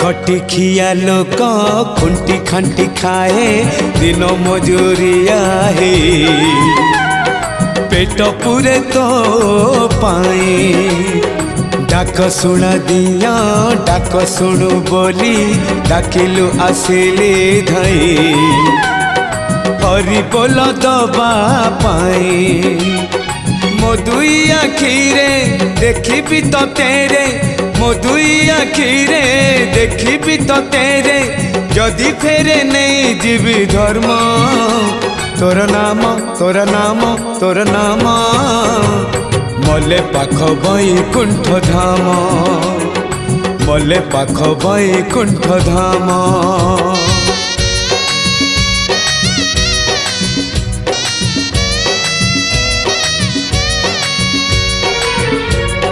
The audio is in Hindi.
खटिखिया लोक खुंटी खांटी खाए दिन मजूरिया है पेट पूरे तो पाए डाक शुणा दिया डाक शुणु बोली डाकिलु आसिले धई हरि बोल दबा पाए मो दुई आखिरे देखी तो तेरे मो दुई आखिरे देखी तो तेरे जदि फेरे नहीं जीवी धर्म तोर नाम तोर नाम तोर नाम मले पाख बैकुंठ धाम मले पाख बैकुंठ धाम।